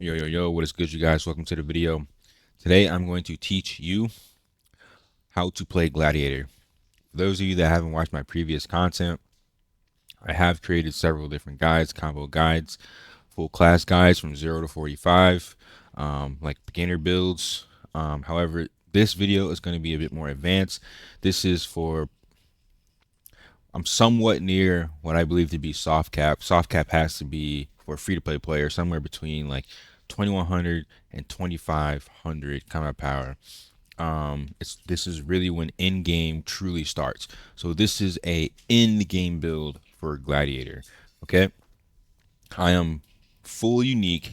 Yo, what is good, you guys? Welcome to the video. Today, I'm going to teach you how to play Gladiator. For those of you that haven't watched my previous content, I have created several different guides, combo guides, full class guides from 0 to 45, like beginner builds. However, this video is going to be a bit more advanced. This is for, I'm somewhat near what I believe to be soft cap. Soft cap has to be for a free-to-play player, somewhere between like 2100 and 2500 combat power. This is really when in game truly starts. So this is a in game build for Gladiator. Okay, I am full unique,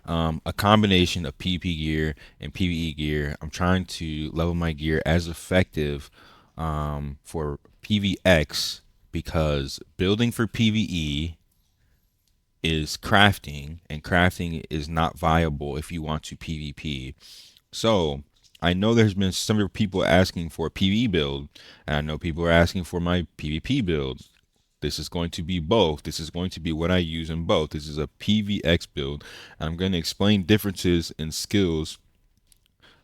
a combination of PvP gear and PvE gear. I'm trying to level my gear as effective for PvX because building for PvE is crafting, and crafting is not viable if you want to PvP. So I know there's been some people asking for a PvE build, and I know people are asking for my PvP build. This is going to be both. This is going to be what I use in both. This is a PvX build. And I'm going to explain differences in skills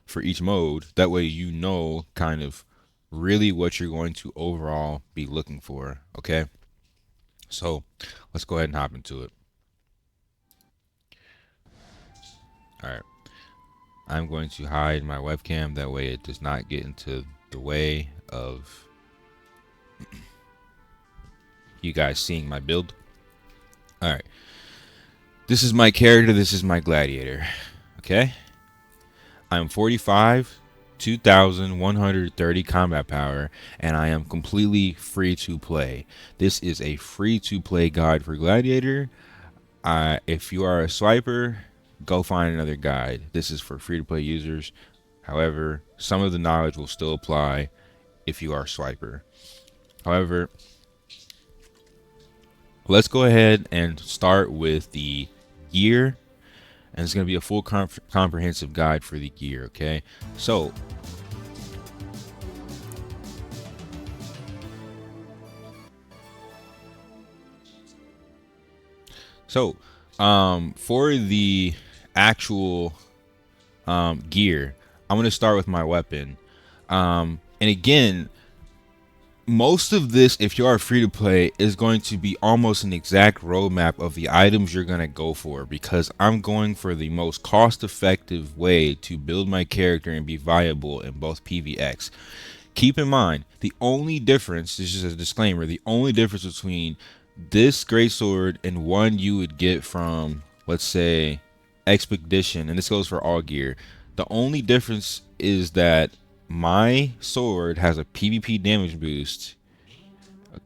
for each mode. That way you know kind of really what you're going to overall be looking for. Okay, so let's go ahead and hop into it. All right. I'm going to hide my webcam, that way it does not get into the way of you guys seeing my build. Alright, this is my character, this is my gladiator. Okay, I'm 45, 2130 combat power, and I am completely free to play. This is a free to play guide for gladiator. If you are a swiper, go find another guide. This is for free to play users. However, some of the knowledge will still apply if you are a swiper. However, let's go ahead and start with the gear, and it's going to be a full comprehensive guide for the gear. Okay, so so for the actual gear, I'm going to start with my weapon. And again, most of this, if you are free to play, is going to be almost an exact roadmap of the items you're going to go for, because I'm going for the most cost effective way to build my character and be viable in both PvX. Keep in mind, the only difference, this is just a disclaimer, the only difference between this greatsword and one you would get from, let's say, Expedition, and this goes for all gear, the only difference is that my sword has a PvP damage boost.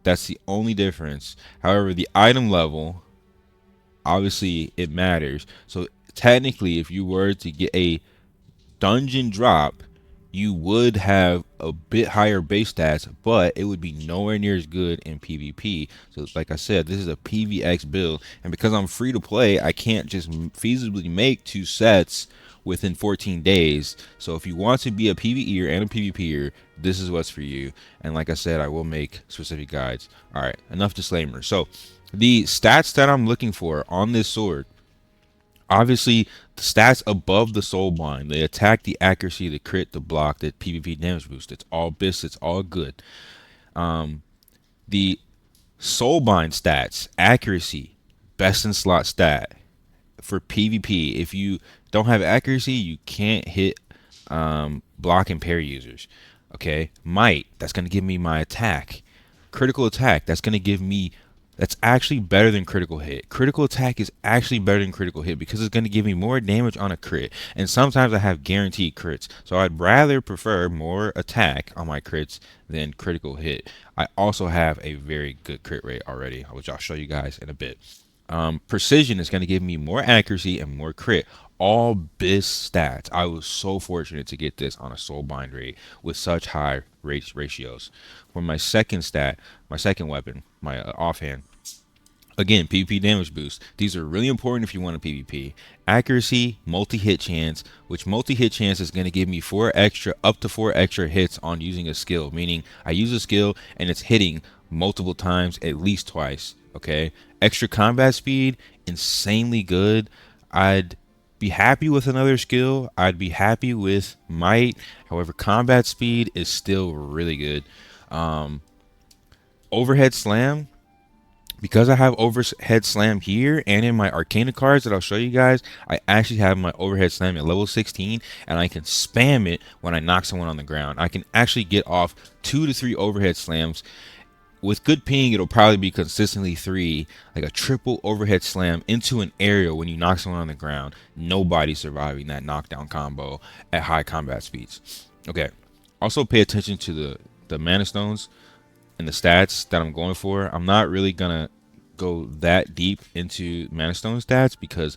That's the only difference. However, the item level, obviously it matters. So technically, if you were to get a dungeon drop, you would have a bit higher base stats, but it would be nowhere near as good in PvP. So like I said, this is a PvX build, and because I'm free to play, I can't just feasibly make two sets within 14 days. So if you want to be a PvEer and a PvPer, this is what's for you. And like I said, I will make specific guides. All right, enough disclaimer. So the stats that I'm looking for on this sword, obviously the stats above the soul bind, the attack, the accuracy, the crit, the block, the PvP damage boost, it's all bis, it's all good. The soul bind stats, accuracy, best in slot stat. For PvP, if you don't have accuracy, you can't hit block and parry users. Okay, might, that's going to give me my attack. Critical attack, that's going to give me, that's actually better than critical hit. Critical attack is actually better than critical hit because it's going to give me more damage on a crit, and sometimes I have guaranteed crits, so I'd rather prefer more attack on my crits than critical hit. I also have a very good crit rate already, which I'll show you guys in a bit. Precision is going to give me more accuracy and more crit, all bis stats. I was so fortunate to get this on a soul bind rate with such high ratios. For my second stat, my second weapon, my offhand, again, PvP damage boost. These are really important if you want a PvP. Accuracy, multi-hit chance, which multi-hit chance is going to give me up to four extra hits on using a skill, meaning I use a skill and it's hitting multiple times, at least twice. Okay, extra combat speed, insanely good. I'd be happy with another skill. I'd be happy with might. However, combat speed is still really good. Overhead slam, because I have overhead slam here and in my arcana cards that I'll show you guys, I actually have my overhead slam at level 16, and I can spam it when I knock someone on the ground. I can actually get off 2 to 3 overhead slams. With good ping, it'll probably be consistently 3, like a triple overhead slam into an area when you knock someone on the ground. Nobody's surviving that knockdown combo at high combat speeds. Okay, also pay attention to the mana stones and the stats that I'm going for. I'm not really gonna go that deep into mana stone stats because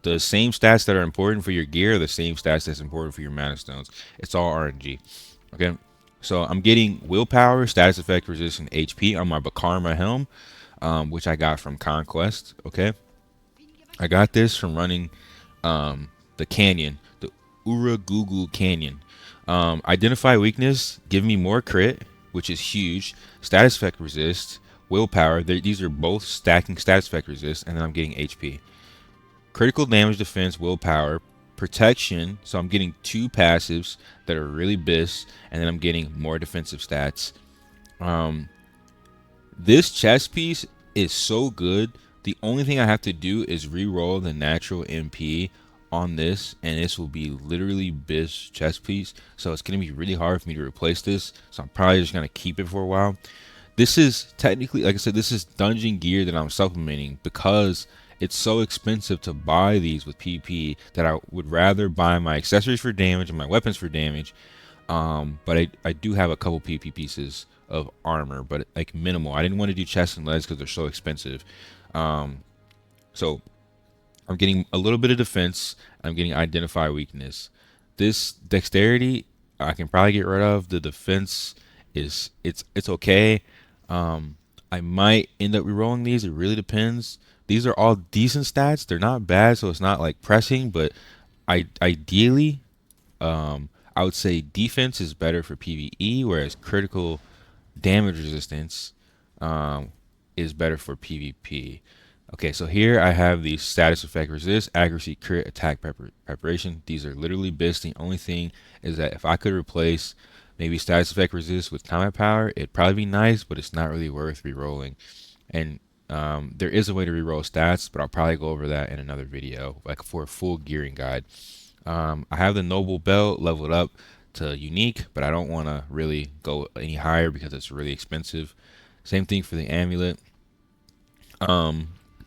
the same stats that are important for your gear are the same stats that's important for your mana stones. It's all RNG. Okay, so I'm getting willpower, status effect, resistance, HP on my Bakarma helm, which I got from Conquest. Okay, I got this from running the canyon, the Uragugu Canyon. Identify weakness, give me more crit, which is huge. Status effect resist, willpower. These are both stacking status effect resist, and then I'm getting HP. Critical damage, defense, willpower, protection. So I'm getting 2 passives that are really bis, and then I'm getting more defensive stats. This chest piece is so good. The only thing I have to do is re-roll the natural MP on this, and this will be literally bis chest piece. So it's gonna be really hard for me to replace this. So I'm probably just gonna keep it for a while. This is technically, like I said, this is dungeon gear that I'm supplementing because it's so expensive to buy these with PP that I would rather buy my accessories for damage and my weapons for damage. But I do have a couple PP pieces of armor, but like minimal. I didn't want to do chests and legs because they're so expensive. So I'm getting a little bit of defense. I'm getting identify weakness. This dexterity I can probably get rid of. The defense is it's okay. I might end up rerolling these. It really depends. These are all decent stats. They're not bad, so it's not like pressing. But ideally, I would say defense is better for PvE, whereas critical damage resistance is better for PvP. Okay, so here I have the status effect resist, accuracy, crit, attack, preparation. These are literally bis. The only thing is that if I could replace maybe status effect resist with combat power, it'd probably be nice, but it's not really worth re-rolling. And there is a way to re-roll stats, but I'll probably go over that in another video, like for a full gearing guide. I have the noble belt leveled up to unique, but I don't want to really go any higher because it's really expensive. Same thing for the amulet.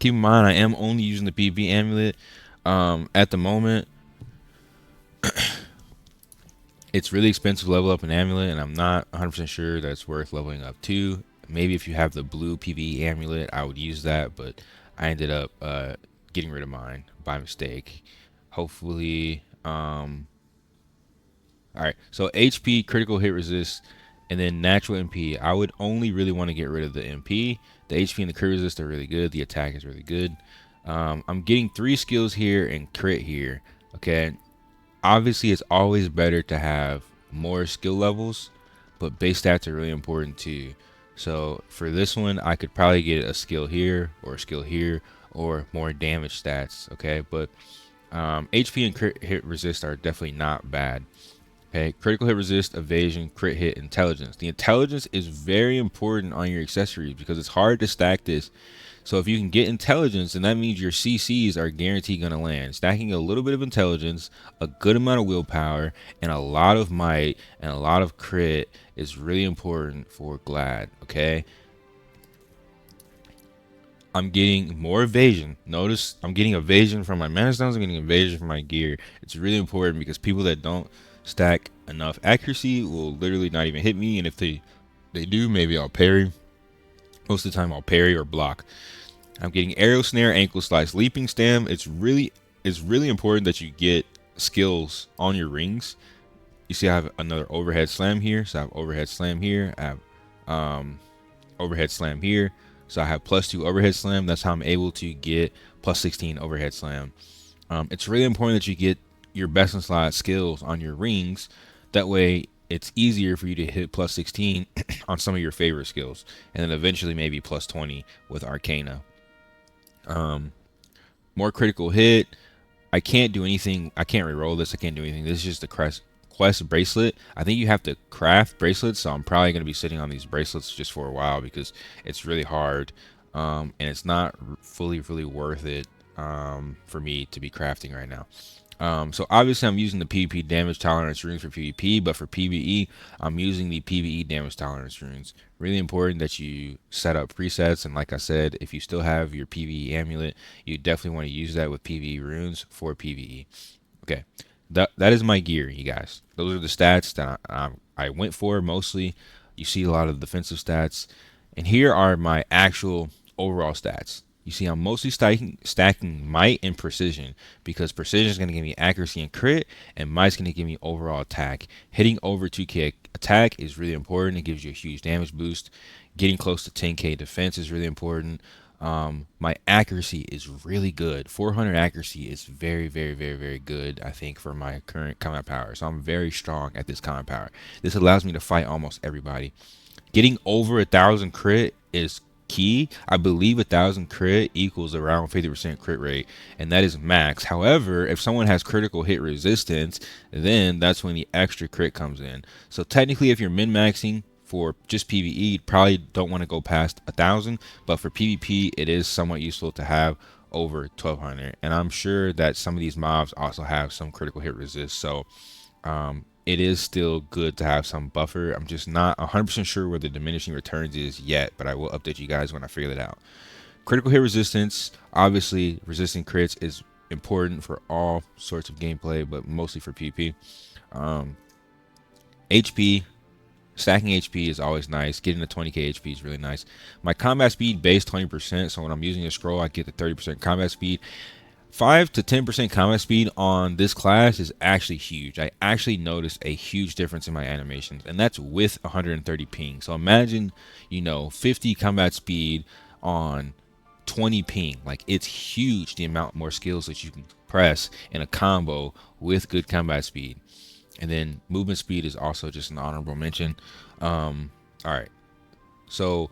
Keep in mind, I am only using the PvP amulet at the moment. It's really expensive to level up an amulet, and I'm not 100% sure that's worth leveling up to. Maybe if you have the blue PvE amulet, I would use that, but I ended up getting rid of mine by mistake. Hopefully, all right. So HP, critical hit resist, and then natural MP. I would only really want to get rid of the MP. The HP and the crit resist are really good. The attack is really good. I'm getting 3 skills here and crit here. Okay. Obviously, it's always better to have more skill levels, but base stats are really important too. So for this one, I could probably get a skill here or a skill here or more damage stats. Okay, but HP and crit hit resist are definitely not bad. Okay, critical hit resist, evasion, crit hit, intelligence. The intelligence is very important on your accessories because it's hard to stack this. So if you can get intelligence, then that means your CCs are guaranteed going to land. Stacking a little bit of intelligence, a good amount of willpower, and a lot of might and a lot of crit is really important for Glad. Okay, I'm getting more evasion. Notice I'm getting evasion from my mana stones. I'm getting evasion from my gear. It's really important because people that don't stack enough accuracy will literally not even hit me, and if they do, maybe I'll parry. Most of the time I'll parry or block. I'm getting arrow snare, ankle slice, leaping stem. It's really important that you get skills on your rings. You see I have another overhead slam here, so I have overhead slam here. I have overhead slam here, so I have +2 overhead slam. That's how I'm able to get +16 overhead slam. It's really important that you get your best in slot skills on your rings. That way it's easier for you to hit +16 on some of your favorite skills, and then eventually maybe +20 with arcana. More critical hit, I can't do anything. I can't re-roll this. I can't do anything. This is just a quest bracelet. I think you have to craft bracelets, so I'm probably going to be sitting on these bracelets just for a while because it's really hard, and it's not fully worth it for me to be crafting right now. So obviously I'm using the PvP damage tolerance runes for PvP, but for PvE, I'm using the PvE damage tolerance runes. Really important that you set up presets, and like I said, if you still have your PvE amulet, you definitely want to use that with PvE runes for PvE. Okay, that is my gear, you guys. Those are the stats that I went for mostly. You see a lot of defensive stats, and here are my actual overall stats. You see, I'm mostly stacking might and precision because precision is going to give me accuracy and crit, and might's going to give me overall attack. Hitting over 2k attack is really important. It gives you a huge damage boost. Getting close to 10k defense is really important. My accuracy is really good. 400 accuracy is very good, I think, for my current combat power. So I'm very strong at this combat power. This allows me to fight almost everybody. Getting over 1,000 crit is key. I believe 1,000 crit equals around 50% crit rate, and that is max. However, if someone has critical hit resistance, then that's when the extra crit comes in. So technically, if you're min-maxing for just PvE, you probably don't want to go past 1,000, but for PvP, it is somewhat useful to have over 1,200. And I'm sure that some of these mobs also have some critical hit resist, so it is still good to have some buffer. I'm just not 100% sure where the diminishing returns is yet, but I will update you guys when I figure that out. Critical hit resistance, obviously resisting crits is important for all sorts of gameplay, but mostly for PvP. HP, stacking HP is always nice. Getting to 20k HP is really nice. My combat speed base 20%, so when I'm using a scroll, I get the 30% combat speed. 5 to 10% combat speed on this class is actually huge. I actually noticed a huge difference in my animations, and that's with 130 ping. So imagine, 50 combat speed on 20 ping. Like, it's huge the amount more skills that you can press in a combo with good combat speed. And then movement speed is also just an honorable mention. All right, so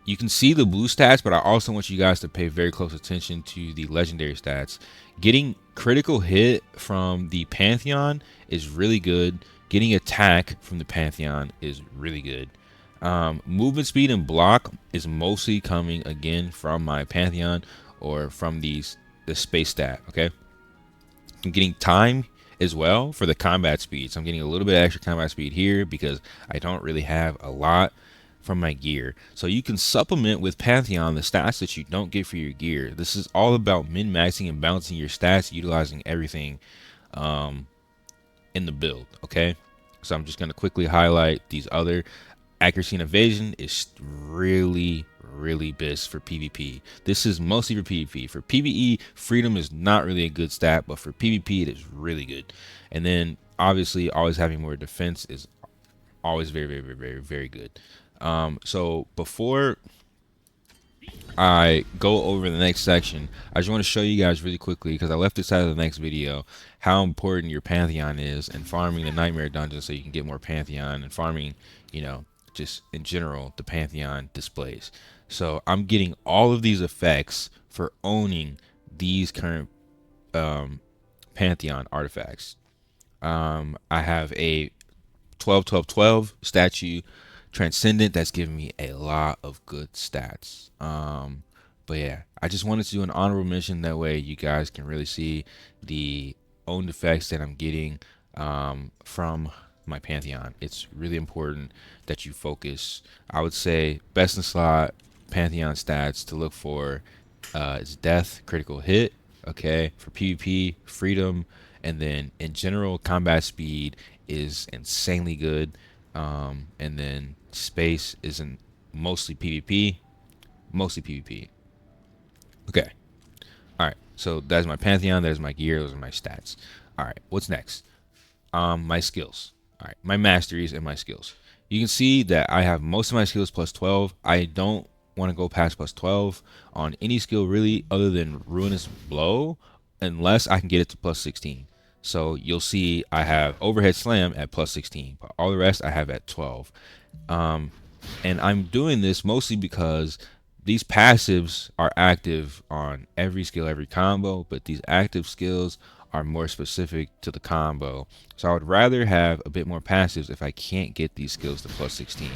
you can see the blue stats, but I also want you guys to pay very close attention to the legendary stats. Getting critical hit from the Pantheon is really good. Getting attack from the Pantheon is really good. Movement speed and block is mostly coming again from my Pantheon or from the space stat. Okay, I'm getting time as well for the combat speed, so I'm getting a little bit of extra combat speed here because I don't really have a lot from my gear. So you can supplement with Pantheon the stats that you don't get for your gear. This is all about min-maxing and balancing your stats, utilizing everything in the build. Okay, so I'm just going to quickly highlight these other. Accuracy and evasion is really best for PvP. This is mostly for PvP. For PvE, freedom is not really a good stat, but for PvP it is really good. And then obviously always having more defense is always very good. So before I go over the next section, I just want to show you guys really quickly, because I left this out of the next video, how important your Pantheon is and farming the Nightmare Dungeon so you can get more Pantheon, and farming, just in general, the Pantheon displays. So I'm getting all of these effects for owning these current Pantheon artifacts. I have a 12-12-12 statue Transcendent that's giving me a lot of good stats. But yeah, I just wanted to do an honorable mention, that way you guys can really see the owned effects that I'm getting from my Pantheon. It's really important that you focus. I would say best in slot Pantheon stats to look for is death, critical hit, okay, for PvP, freedom, and then in general combat speed is insanely good. And then space isn't mostly PvP. Okay. All right. So that's my Pantheon. There's my gear. Those are my stats. All right. What's next? My skills. All right. My masteries and my skills. You can see that I have most of my skills plus 12. I don't want to go past plus 12 on any skill really, other than Ruinous Blow, unless I can get it to plus 16. So you'll see I have Overhead Slam at plus 16, but all the rest I have at 12. And I'm doing this mostly because these passives are active on every skill, every combo, but these active skills are more specific to the combo. So I would rather have a bit more passives if I can't get these skills to plus 16.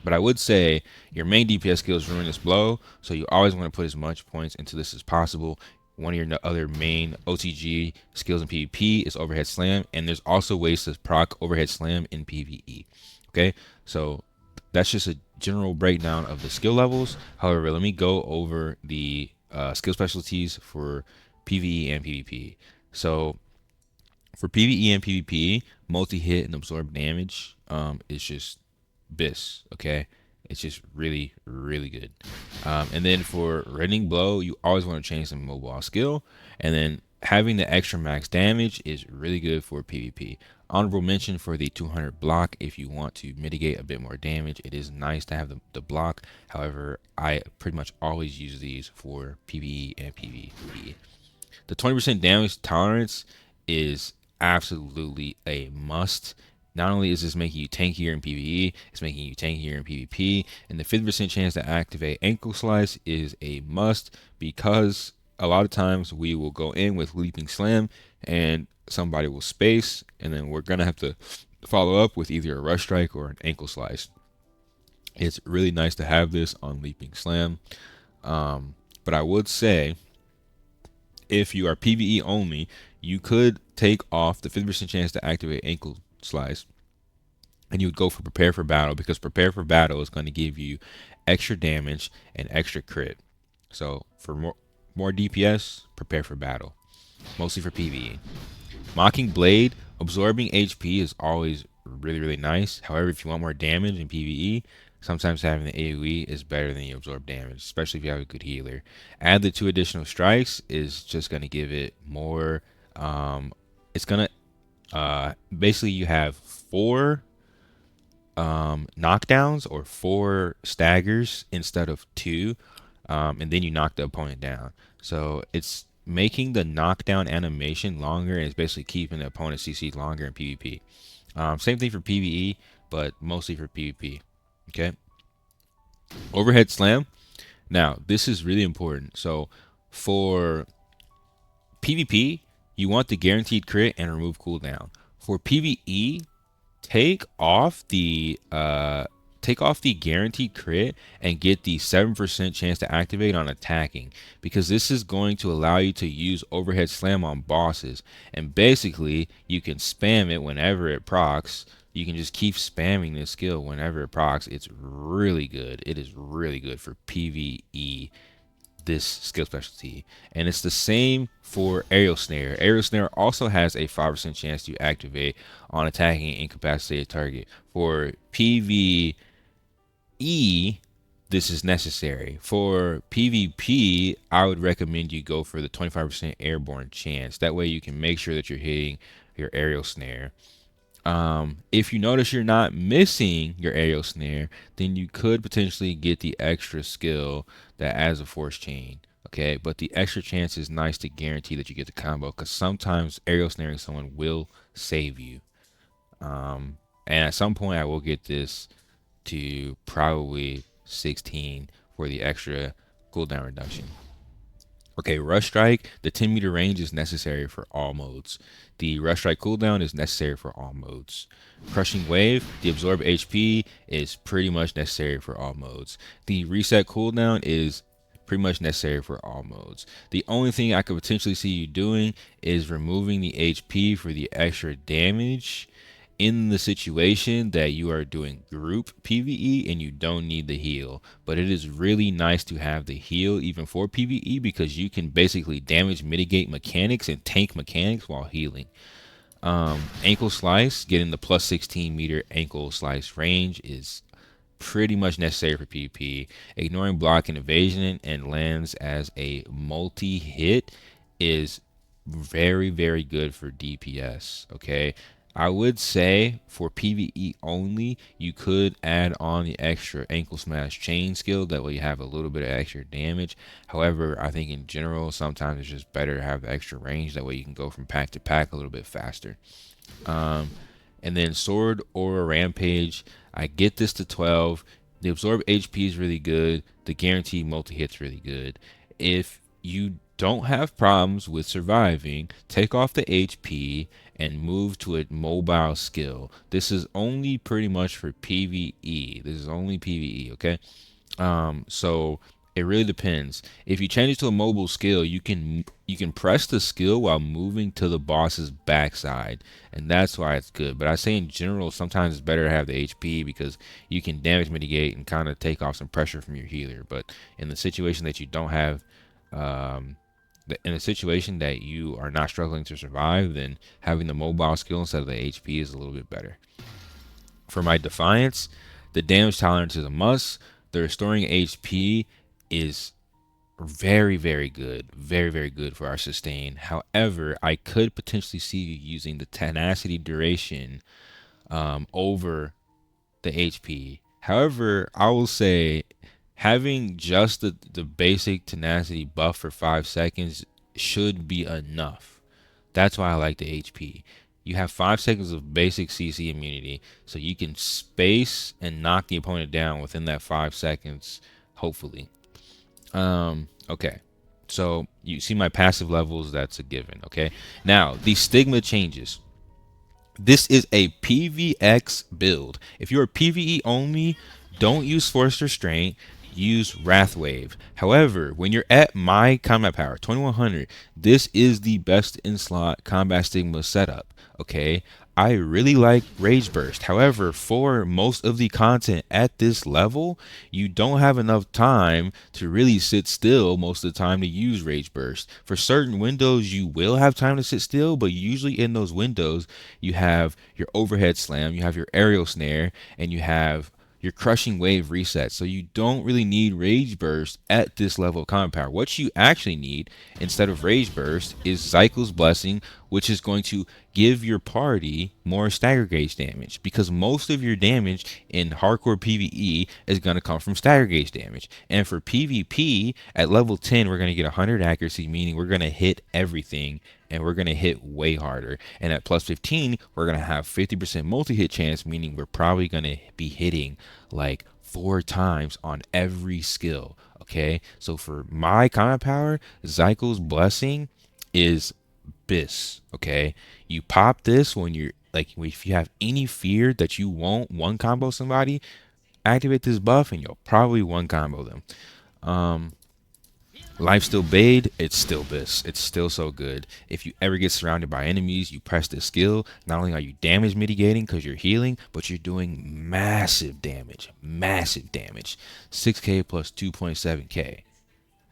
But I would say your main DPS skill is Ruinous Blow, so you always want to put as much points into this as possible. One of your other main OTG skills in PvP is Overhead Slam, and there's also ways to proc Overhead Slam in PvE. Okay, so that's just a general breakdown of the skill levels. However, let me go over the skill specialties for PvE and PvP. So for PvE and PvP, multi-hit and absorb damage is just BIS, okay? It's just really, really good. And then for Rending Blow, you always want to change the mobile skill. And then having the extra max damage is really good for PvP. Honorable mention for the 200 block if you want to mitigate a bit more damage. It is nice to have the block. However, I pretty much always use these for PvE and PvP. The 20% damage tolerance is absolutely a must. Not only is this making you tankier in PvE, it's making you tankier in PvP. And the 50% chance to activate Ankle Slice is a must because a lot of times we will go in with Leaping Slam and somebody will space, and then we're going to have to follow up with either a Rush Strike or an Ankle Slice. It's really nice to have this on Leaping Slam. But I would say, if you are PvE only, you could take off the 50% chance to activate Ankle Slice, and you would go for Prepare for Battle, because Prepare for Battle is going to give you extra damage and extra crit. So for more DPS, Prepare for Battle, mostly for PvE. Mocking Blade, absorbing HP is always really, really nice. However, if you want more damage in PvE, sometimes having the AoE is better than the absorb damage, especially if you have a good healer. Add the 2 additional strikes is just going to give it more. It's going to basically you have 4 knockdowns or 4 staggers instead of 2, and then you knock the opponent down. So it's making the knockdown animation longer, and it's basically keeping the opponent CC longer in PvP. Same thing for PvE, but mostly for PvP. Okay. Overhead Slam. Now, this is really important. So for PvP, you want the guaranteed crit and remove cooldown. For PvE, take off the guaranteed crit and get the 7% chance to activate on attacking, because this is going to allow you to use Overhead Slam on bosses, and basically you can spam it whenever it procs. You can just keep spamming this skill whenever it procs. It's really good. It is really good for PvE, this skill specialty. And it's the same for Aerial Snare. Aerial Snare also has a 5% chance to activate on attacking an incapacitated target. For PvE, this is necessary. For PvP, I would recommend you go for the 25% airborne chance. That way you can make sure that you're hitting your Aerial Snare. If you notice you're not missing your Aerial Snare, then you could potentially get the extra skill that adds a force chain. Okay, but the extra chance is nice to guarantee that you get the combo, because sometimes Aerial Snaring someone will save you. And at some point I will get this to probably 16 for the extra cooldown reduction. Okay, Rush Strike, the 10-meter range is necessary for all modes. The Rush Strike cooldown is necessary for all modes. Crushing Wave, the Absorb HP is pretty much necessary for all modes. The Reset cooldown is pretty much necessary for all modes. The only thing I could potentially see you doing is removing the HP for the extra damage in the situation that you are doing group PvE and you don't need the heal. But it is really nice to have the heal even for PvE, because you can basically damage mitigate mechanics and tank mechanics while healing. Ankle Slice, getting the plus 16 meter Ankle Slice range is pretty much necessary for PvP. Ignoring block and evasion and lands as a multi-hit is very, very good for DPS. Okay, I would say for PvE only, you could add on the extra Ankle Smash chain skill. That way you have a little bit of extra damage. However, I think in general, sometimes it's just better to have the extra range. That way you can go from pack to pack a little bit faster. And then Sword or Rampage, I get this to 12. The absorb HP is really good. The guaranteed multi-hit's really good. If you don't have problems with surviving, take off the HP and move to a mobile skill. This is only pretty much for PvE. This is only PvE, okay? So it really depends. If you change it to a mobile skill, you can press the skill while moving to the boss's backside, and that's why it's good. But I say in general, sometimes it's better to have the HP because you can damage mitigate and kind of take off some pressure from your healer. But in the situation that you don't have, um, in a situation that you are not struggling to survive, then having the mobile skill instead of the HP is a little bit better. For my Defiance, the damage tolerance is a must. The restoring HP is very, very good. Very, very good for our sustain. However, I could potentially see you using the tenacity duration over the HP. However, I will say having just the basic tenacity buff for 5 seconds should be enough. That's why I like the HP. You have 5 seconds of basic CC immunity, so you can space and knock the opponent down within that 5 seconds, hopefully. Okay. So you see my passive levels, that's a given, okay? Now, the stigma changes. This is a PvX build. If you're PvE only, don't use Forced Restraint, use Wrathwave. However, when you're at my combat power, 2100, this is the best in slot combat stigma setup, okay? I really like Rage Burst. However, for most of the content at this level, you don't have enough time to really sit still most of the time to use Rage Burst. For certain windows, you will have time to sit still, but usually in those windows, you have your overhead slam, you have your aerial snare, and you have your crushing wave reset. So you don't really need Rage Burst at this level of combat power. What you actually need instead of Rage Burst is Zykl's Blessing, which is going to give your party more stagger gauge damage, because most of your damage in hardcore PvE is going to come from stagger gauge damage. And for PvP at level 10, we're going to get 100 accuracy, meaning we're going to hit everything and we're going to hit way harder. And at plus 15, we're going to have 50% multi-hit chance, meaning we're probably going to be hitting like 4 times on every skill. Okay, so for my combat power, Zykl's Blessing is BIS. Okay, you pop this when you're like, if you have any fear that you won't one combo somebody, activate this buff and you'll probably one combo them. Life Still Bade, it's still BIS. It's still so good. If you ever get surrounded by enemies, you press this skill. Not only are you damage mitigating because you're healing, but you're doing massive damage. Massive damage. 6k plus 2.7k.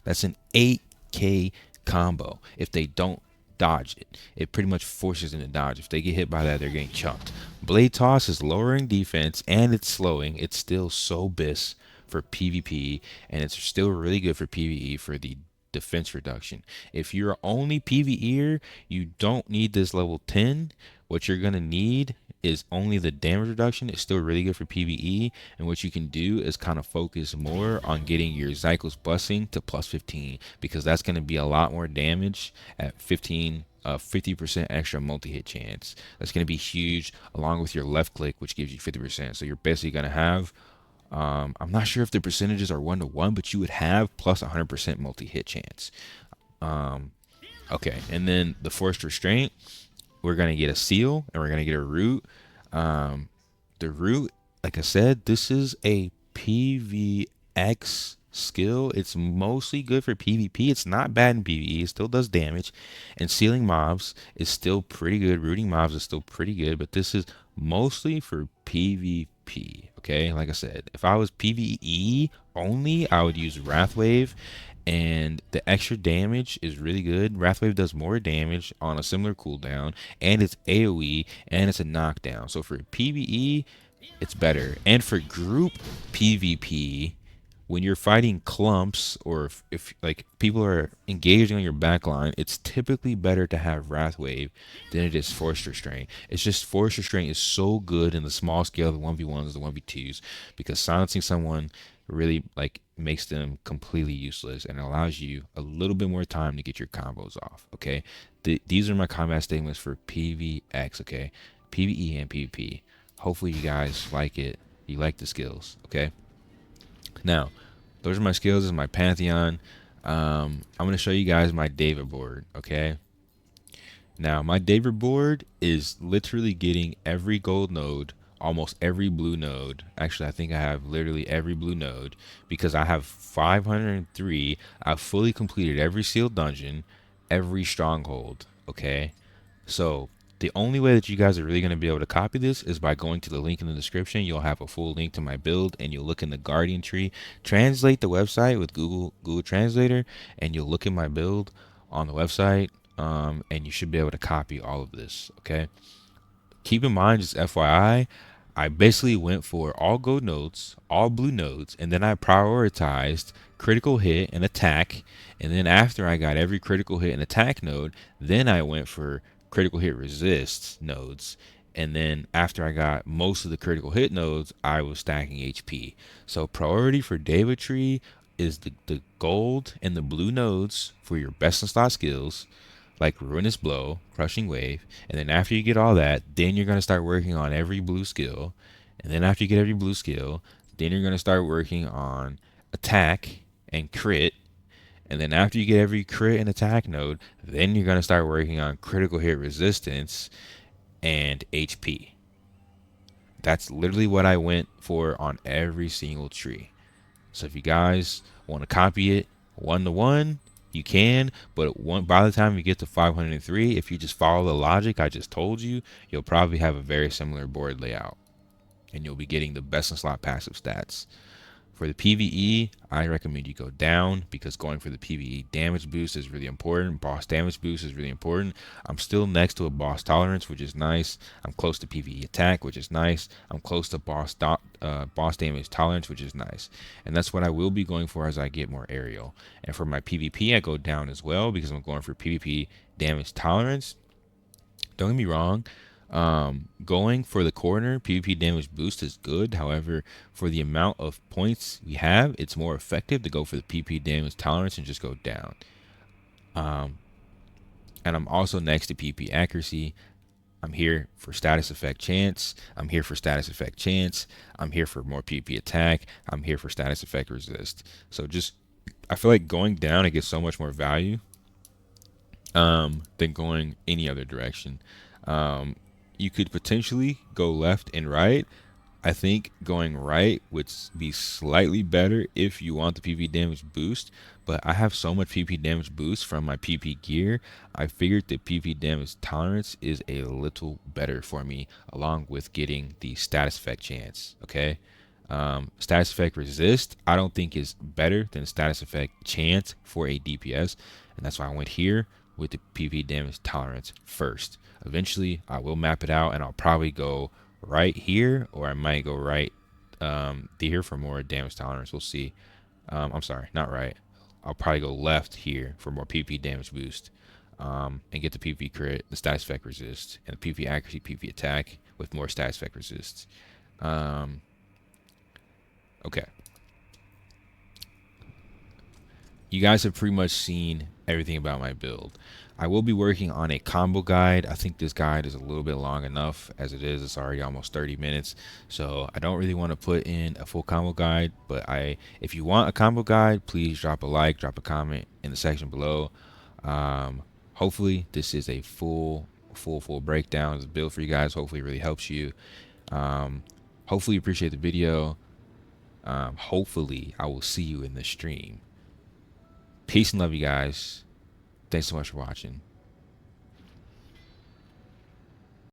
That's an 8k combo. If they don't dodge it, it pretty much forces them to dodge. If they get hit by that, they're getting chunked. Blade Toss is lowering defense and it's slowing. It's still so BIS for PvP, and it's still really good for PvE for the defense reduction. If you're only PvEer, you don't need this level 10. What you're gonna need is only the damage reduction. It's still really good for PvE, and what you can do is kind of focus more on getting your Zykl's Blessing to plus 15, because that's going to be a lot more damage at 50% extra multi-hit chance. That's going to be huge, along with your left click, which gives you 50%. So you're basically going to have, I'm not sure if the percentages are 1-to-1, but you would have plus 100% multi-hit chance. Okay, and then the Forced Restraint, we're going to get a seal and we're going to get a root. The root, like I said, this is a PvX skill. It's mostly good for PvP. It's not bad in PvE. It still does damage. And sealing mobs is still pretty good. Rooting mobs is still pretty good, but this is mostly for PvP. Okay, like I said, if I was PvE only, I would use Wrathwave, and the extra damage is really good. Wrathwave does more damage on a similar cooldown, and it's AoE, and it's a knockdown. So for PvE, it's better. And for group PvP, when you're fighting clumps, or if like people are engaging on your backline, it's typically better to have Wrathwave than it is Forced Restraint. It's just Forced Restraint is so good in the small scale, the 1v1s, the 1v2s, because silencing someone really like makes them completely useless and allows you a little bit more time to get your combos off. Okay, these are my combat statements for PvX. Okay, PvE and PvP. Hopefully you guys like it. You like the skills. Okay. Now, those are my skills. This is my Pantheon. I'm going to show you guys my Daeva board, okay? Now, my Daeva board is literally getting every gold node, almost every blue node. Actually, I think I have literally every blue node because I have 503. I've fully completed every sealed dungeon, every stronghold, okay? So the only way that you guys are really going to be able to copy this is by going to the link in the description. You'll have a full link to my build, and you'll look in the Guardian tree, translate the website with Google Translator, and you'll look at my build on the website, and you should be able to copy all of this. Okay. Keep in mind, just FYI, I basically went for all gold nodes, all blue nodes, and then I prioritized critical hit and attack. And then after I got every critical hit and attack node, then I went for critical hit resist nodes. And then after I got most of the critical hit nodes, I was stacking HP. So priority for Daeva tree is the gold and the blue nodes for your best in slot skills, like Ruinous Blow, Crushing Wave, and then after you get all that, then you're going to start working on every blue skill, and then after you get every blue skill, then you're going to start working on attack and crit, and then after you get every crit and attack node, then you're going to start working on critical hit resistance and HP. That's literally what I went for on every single tree. So if you guys want to copy it 1-to-1, you can, but by the time you get to 503, if you just follow the logic I just told you, you'll probably have a very similar board layout, and you'll be getting the best in slot passive stats. For the PvE, I recommend you go down because going for the PvE damage boost is really important. Boss damage boost is really important. I'm still next to a boss tolerance, which is nice. I'm close to PvE attack, which is nice. I'm close to boss damage tolerance, which is nice. And that's what I will be going for as I get more aerial. And for my PvP, I go down as well because I'm going for PvP damage tolerance. Don't get me wrong, going for the corner PvP damage boost is good. However, for the amount of points we have, it's more effective to go for the PvP damage tolerance and just go down. And I'm also next to PvP accuracy. I'm here for status effect chance. I'm here for status effect chance. I'm here for more PvP attack. I'm here for status effect resist. So just, I feel like going down, it gets so much more value than going any other direction. You could potentially go left and right. I think going right would be slightly better if you want the PvP damage boost, but I have so much PvP damage boost from my PvP gear, I figured the PvP damage tolerance is a little better for me, along with getting the status effect chance, okay? Status effect resist, I don't think is better than status effect chance for a DPS, and that's why I went here with the PvP damage tolerance first. Eventually, I will map it out, and I'll probably go right here, or I might go right here for more damage tolerance. We'll see. I'm sorry, not right. I'll probably go left here for more PvP damage boost, and get the PvP crit, the status effect resist, and the PvP accuracy, PvP attack with more status effect resist. Okay. You guys have pretty much seen everything about my build. I will be working on a combo guide. I think this guide is a little bit long enough as it is. It's already almost 30 minutes. So I don't really want to put in a full combo guide, but if you want a combo guide, please drop a like, drop a comment in the section below. Hopefully this is a full breakdown of the build for you guys. Hopefully it really helps you. Hopefully you appreciate the video. Hopefully I will see you in the stream. Peace and love, you guys. Thanks so much for watching.